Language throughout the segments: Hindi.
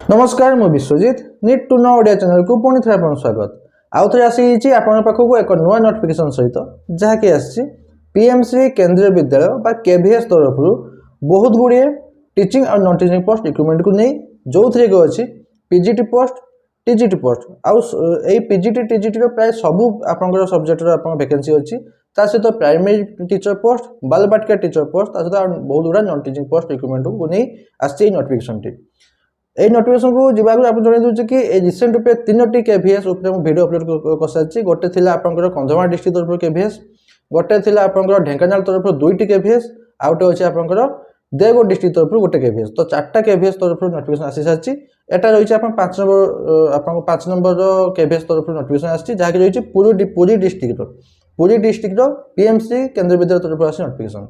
नमस्कार मु Biswajit need to know Odia channel को पुणी थे आपन स्वागत आउ थे आसी आपन पाखक एक नुआ नोटिफिकेशन सहित जहाँकि आसी पीएमसी केंद्रीय विद्यालय बा केवीएस तरफ बहुत गुड़िए टीचिंग और नॉन टीचिंग पोस्ट रिक्रुटमेंट को नहीं जो थे अच्छी पीजीटी पोस्ट टीजीटी पोस्ट आउ पीजीटी टीजीटी प्राय सबू आपंकर सब्जेक्टर आप वैकेंसी अच्छी ता सहित primary teacher post Balvatika teacher post ता सहित बहुत गुड़ा नॉन टीचिंग पोस्ट रिक्रुटमेंट को नहीं आसी नोटिफिकेशन टी এই নোটিফিকেशन को जीवाक आप जन दूसरे कि रिसेंट रूपे 3टी केवीएस वीडियो अपलोड कर सारी गोटे थी आपंकर कंधमाल डिस्ट्रिक्ट तरफ केवीएस गोटे थी आपंकर ढेंकानाल तरफ 2टी केवीएस आउटे अच्छे आपंकर देवगढ़ डिस्ट्रिक्ट तरफ गोटे केवीएस तो 4टा केवीएस तरफ नोटिफिकेशन आसी सारी एटा रही है 5 नंबर केवीएस तरफ नोटिफिकेशन आसी जहाँकि रही पुरी डिस्ट्रिक्ट पीएमसी केंद्रीय विद्यालय तरफ आसी नोटिफिकेशन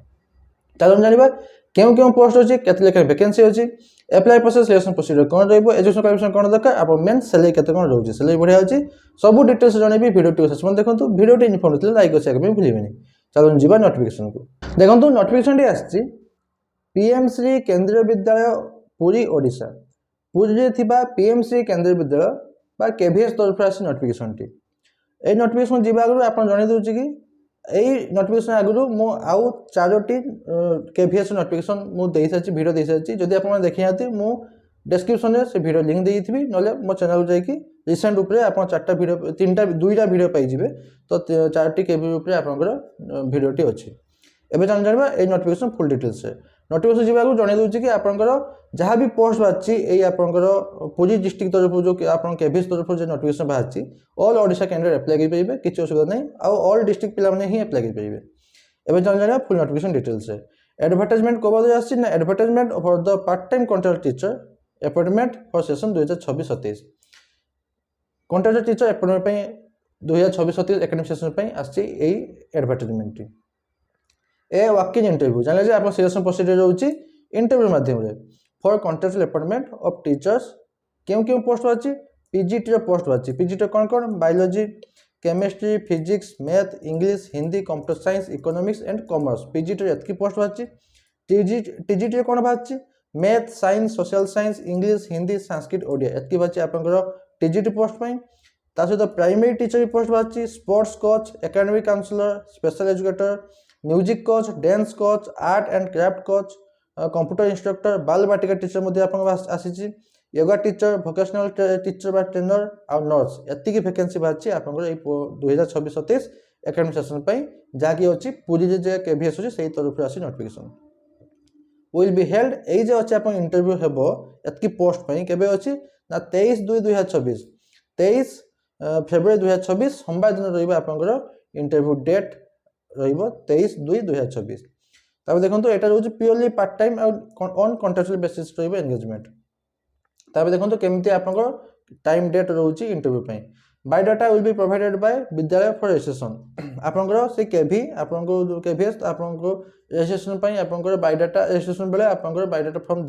चलो जाना क्यों पोस्ट अच्छी के वैकेंसी अच्छी एप्लाई प्रोसेस सिलेक्शन प्रोसीजर कौन रही एजुकेशन क्वालिफिकेशन कौन दरकार आप मेन सैलरी के कौन रोचे सैलरी बढ़िया अच्छी सब डिटेल्स जनइबी वीडियो शेष देखो वीडियो इनफॉर्म थे लाइक अच्छे भूलें चलो जी नोटिफिकेशन को देखो नोटिफिकेशन टी पीएमसी केंद्रीय विद्यालय पुरी ओडिशा पुरी थी पीएमसी केंद्रीय विद्यालय बा केवीएस तरफ आसी नोटिफिकेशन टी ए नोटिफिकेशन जी आगे आप जन दूसरी कि यही नोटिफिकेशन आगु मु आउ 4टी केवीएस नोटिफिकेशन मुझे सारी वीडियो दे सारी जदि आप देखी मु डिस्क्रिप्शन में से वीडियो लिंक देती ना मो चैनल को जाकि रिसेंट उपरे आप 4टा वीडियो 2टा वीडियो पाइबे तो 4टी केवी आपंकर वीडियोटी अच्छी एवं जाना ये नोटिफिकेशन फुल डिटेल्स से नोटिफिकेशन जी आगे जन दूसरी कि आपंकर जहाँ भी पोस्ट बाहरी आपंकर पुरी डिस्ट्रिक्ट तरफ जो आप केवीएस तरफ जो नोटिफिकेशन बाहरी ऑल ओडिशा कैंडिडेट अप्लाई करेंगे किसी असुविधा नहीं आउ ऑल डिस्ट्रिक्ट पिला ही अप्लाई करेंगे एवं जाना फुल नोटिफिकेशन डिटेल्स से एडवर्टाइजमेंट कब आसी ना advertisement for the part time contract teacher appointment for session 2026-27 contract teacher appointment 2026-27 academic session आसी एडवर्टाइजमेंट ए वॉकिंग इंटरव्यू जान आप सिलेक्शन प्रोसीजर रोचे इंटरव्यू माध्यम for contractual appointment of teachers क्यों पोस्ट अच्छी पीजीटी पोस्ट अच्छी पीजीटी कौन कौन biology chemistry physics math English Hindi computer science economics and commerce PGT एतकी पोस्ट बाहरी टीजीटी कौन बाहरी math science social science English Hindi Sanskrit Odia एतकी बाहरी आपंकर टीजीटी पोस्ट ता सहित प्राइमरी टीचर पोस्ट बाहरी sports coach academic counsellor special educator music coach dance coach art and craft coach computer instructor Balvatika teacher आसी योगा टीचर भोकेशनल टीचर बा ट्रेनर आ नर्स एतिकी वैकेंसी बाहरी आप 2026-27 एकेडमिक सेशन जहाँकि अच्छी पूरी जे केवीएस अच्छी से तरफ आसी नोटिफिकेशन विल बी हेल्ड यही जो अच्छे आप इंटरव्यू हेब एतकी पोस्ट केवे अच्छी ना 23/2/2026 23 फेब्रुआरी 2026 सोमवार दिन रही आपंकर इंटरव्यू डेट रही 23/2/2026 देखो यहाँ रोज purely part time on contractual basis रही एंगेजमेंट देखो केमती आप टाइम डेट रोचे interview biodata will be provided by विद्यालय फॉर रजिस्ट्रेशन आपंकर से केवी आपको केवीएस आपको रजिस्ट्रेशन आपंकर बायोडाटा रजिस्ट्रेशन बेले आपंकर बायोडाटा फॉर्म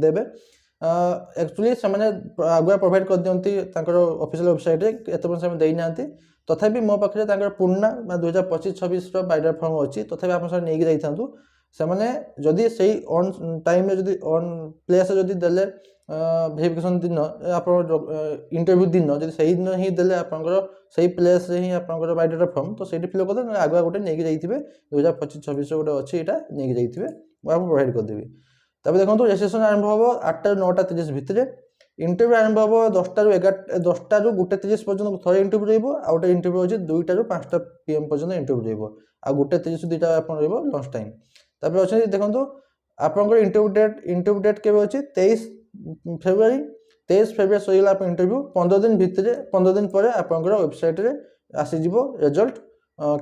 देवे एक्चुअली से आगुआ प्रोवाइड कर दिखती ऑफिशियल वेबसाइट एत देना तथापि मो पाखे पुर्णा 2025-26 बायोडाटा फॉर्म अच्छी तथापि आप नहीं जाइए से जदि से ऑन टाइम जदि ऑन प्लेस जदि देले वेरिफिकेशन दिन आप इंटरव्यू दिन जब से दिन ही देले आपंकर से प्लेस ही आपंकर बायोडाटा फॉर्म तो सही फिल करदे आगुआ गोटे नहीं जाइए 2025-26 गोटे अच्छी यहाँ नहीं जाइए आप प्रोवाइड करदेवी देखो रजिस्ट्रेशन आरंभ हम 8टा 9:30 भितर इंटरव्यू आरंभ हम 10टा 1:30 पर्यटन थे इंटरव्यू रही आउटे इंटरव्यू अच्छी 2टा 5टा PM पर्यटन इंटरव्यू रही आ 1:30 2टा आप लंच टाइम अच्छे देखो आपंकर इंटरव्यू डेट के अच्छी 23 फेब्रुआरी सहीगला आप इंटरव्यू 15 दिन भितर 15 दिन पर आपंकर वेबसाइट रे आसीज रिजल्ट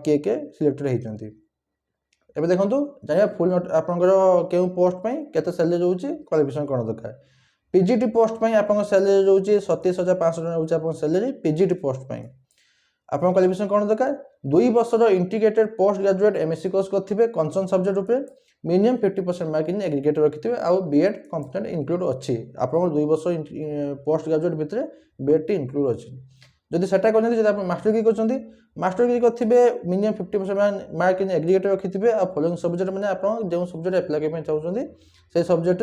किए सिलेक्टेड होती एबे देखो जाना फुल आपंकर क्यों पोस्ट केते सैलरी रोचे क्वालिफिकेशन कौन दरकार पीजीटी पोस्ट आप सैलरी रोचे 27,500 रोचे आप सैलरी पीजीटी पोस्ट आप क्वालिफिकेशन कौन दरकार 2 वर्षर integrated post graduate MSc course करेंगे कंसर्न सब्जेक्ट उपर मिनिमम 50% मार्क इन एग्रीगेट रखिथे आउ बीएड कंपोनेंट इंक्लूड अच्छी आप 2 वर्ष पोस्ट ग्रेजुएट भितर बीएड टी इंक्लूड अच्छी जदि सेटा कर मास्टर डिग्री कर मास्टर डिग्री करेंगे मिनिमम 50% मार्क इन एग्रीगेट रखिथे आ फॉलोइंग सब्जेक्ट मैंने आप जो सब्जेक्ट एप्लाई करने चाहते से सब्जेक्ट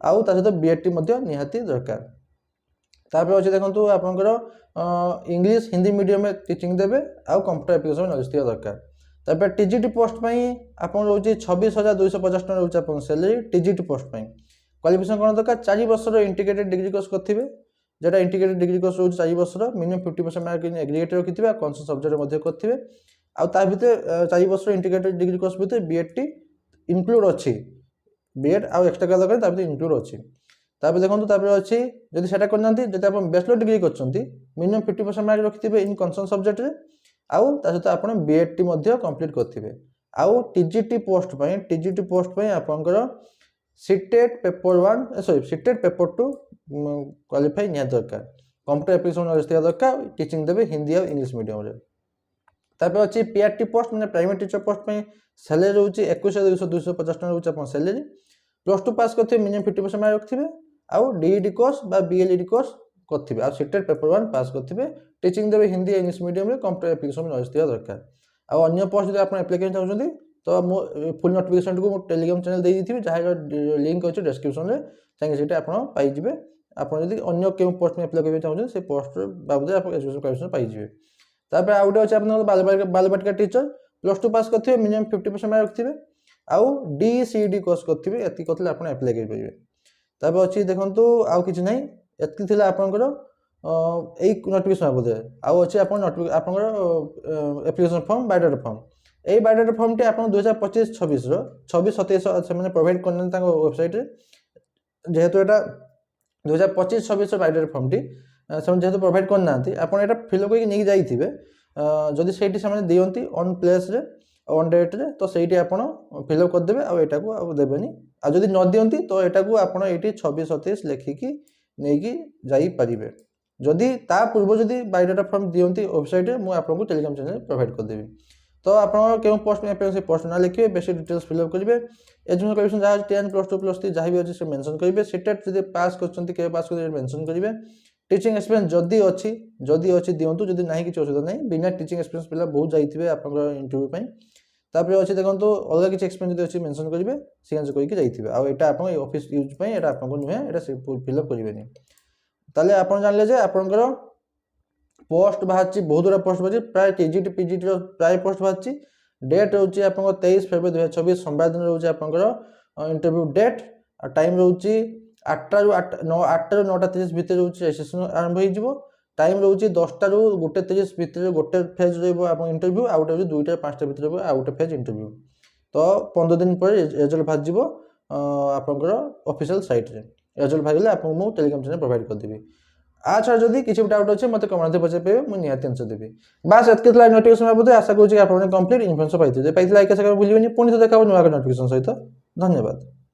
आउ ता सहित बीएड टी निहाती दरकार तापर अच्छे देखो आपंकर इंग्लीश हिंदी मीडियम टीचिंग देवे आउ कंप्यूटर एप्लिकेशन नॉलेज थिया दरकार तापर टीजीटी पोस्ट पई आपन रोचे 26,250 टका रोचे आपन सैलरी टीजीटी पोस्ट पई क्वालिफिकेशन कोन दरकार 4 वर्षर इंटीग्रेटेड डिग्री कोर्स करथिबे जेटा इंटीग्रेटेड डिग्री कोर्स रोचे 4 वर्षर मिनिमम 50% मार्क इन एग्रीगेट रखिथिबे कॉन्सेप्ट सब्जेक्ट मध्ये करथिबे आ ता भिते 4 वर्षर इंटीग्रेटेड डिग्री कोर्स भिते बीएडटी इंक्लूड अछि बीएड आ एक्स्ट्रा का दरकार ता भिते इंक्लूड अछि तापर देखंतु तापर अछि जदि सेटा करनांती जदि आपण बैचलर डिग्री करचंती मिनिमम 50% मार्क रखिथिबे इन कॉन्सेप्ट सब्जेक्ट रे आउ ता सहित आपण बीएडटी मध्ये कंप्लीट करथिबे आउ टीजीटी पोस्ट पई आपनकर CTET paper 1 sorry CTET paper 2 qualify निया दरकार कंप्यूटर एप्लिकेशन नॉलेज थिया दरकार टीचिंग देबे हिंदी और इंग्लिश मीडियम रे तापर अछि पीआरटी पोस्ट माने प्राइमरी टीचर पोस्ट पई सैलरी रहउची 21,250 टका रहउची आपन सैलरी +2 पास करथिबे मिनिमम 50% मार्क रखथिबे आउ डीईडी कोर्स बा बीएलईडी कोर्स करथिबे आ सीटेट पेपर 1 पास करथिबे टीचिंग देबे हिंदी इंग्लिश मीडियम रे कंप्यूटर एप्लिकेशन नॉलेज थिया दरकार आ अन्य पोस्ट जदि आपण एप्लाई करना चाहउछंती तो मो फुल नोटिफिकेशन को टेलीग्राम चैनल दे दिथिबे जहार लिंक अछि डिस्क्रिप्शन रे चाहे सेटा आपण पाई जिवे आपण जदि अन्य केउ पोस्ट में एप्लाई करना चाहउछंती से पोस्ट बाबदे आपण एजुकेशन क्वालिफिकेशन पाई जिवे तापर आउटे अछि आपण बालबाटिका टीचर +2 पास करथिबे मिनिमम 50% मार्क रखथिबे आउ डीसीडी कोर्स करथिबे एति कथले आपण एप्लाई कर परिबे तापर अछि देखंतु आउ किछ नै एति थिला आपनकर एई नोटिफिकेशन बाबदे आउ अछि आपण आपनकर एप्लिकेशन फॉर्म बायोडाटा फॉर्म एई बायोडाटा फॉर्म टे आपण 2025-26 रो 26-27 से माने प्रोवाइड करन ताको वेबसाइट रे जेहेतु एटा 2025-26 रो बायोडाटा फॉर्म टी से जेहेतु प्रोवाइड करनांती आपण एटा फिलअप करके नै जाईथिबे जदि सेठी से माने दियंती ऑन प्लेस रे ऑन डेट रे तो सेठी आपण फिलअप कर देबे आ एटा को आ देबेनी आ जदि न दियंती तो एटा को आपण एठी 26-27 लेखिकी नेकी जाई परिबे जदि ता पूर्व जदि बायोडाटा फॉर्म दियंती वेबसाइट रे मु आपन टेलीग्राम चैनल प्रोवाइड कर देबी तो आपण केउ पोस्ट में एप्लाई से पोस्ट ना लिखिबे बेसी डिटेल्स फिलअप करिवे एजुकेशन क्वालिफिकेशन जहा 10 +2 +3 जहा भी अछि से मेंशन करिवे सीटेट जदि पास करचंती के पास कर मेंशन करिवे टीचिंग एक्सपीरियंस जदि अछि दियंतु जदि नाही किछ असुविधा नाही बिना टीचिंग एक्सपीरियंस पिला बहुत जाईथिबे आपन इंटरव्यू पई तापर अछि देखंतु अलग किछ एक्सपीरियंस जदि अछि मेंशन करिवे सिग्नेचर करके जाईथिबे आ एटा आपन ऑफिस यूज पई एटा आपन को नुहे एटा फिलअप करिवेनी ताले आपन जानले जे आपनकर पोस्ट बाहरची बहुत गुड़ा पोस्ट बाहरची प्राय टीजीटी पीजीटी रो प्राय पोस्ट बाहरची डेट रहउची आपन 23 फरवरी 2024 सोमवार दिन रहउची आपनकर इंटरव्यू डेट आ टाइम रहउची 8 ରୁ 9:30 भितर रहउची सेशन आरंभ होई जिवो टाइम रहउची 10 ରୁ 1:30 भितर गोटे फेज रहइबो आपन इंटरव्यू आ गोटे 2 टा 5 टा भितर रहइबो आ गोटे फेज इंटरव्यू तो 15 दिन पर रिजल्ट बाहर जिवो आपनकर ऑफिशियल साइट रे रिजल्ट बाहरले आपन मु टेलीग्राम चैनल प्रोवाइड कर देबी अच्छा जदि किछि डाउट अछि मते कमेंट पछे पेबे मु निहाती आंसर देबी बस एतकेतला नोटिफिकेशन बाबदे आशा करू जे आपन कंप्लीट इन्फॉर्मेशन पाइते जे पाइतला लाइक कर भूलिबेनी पुणी तो देखाबो नुवा नोटिफिकेशन सहित धन्यवाद।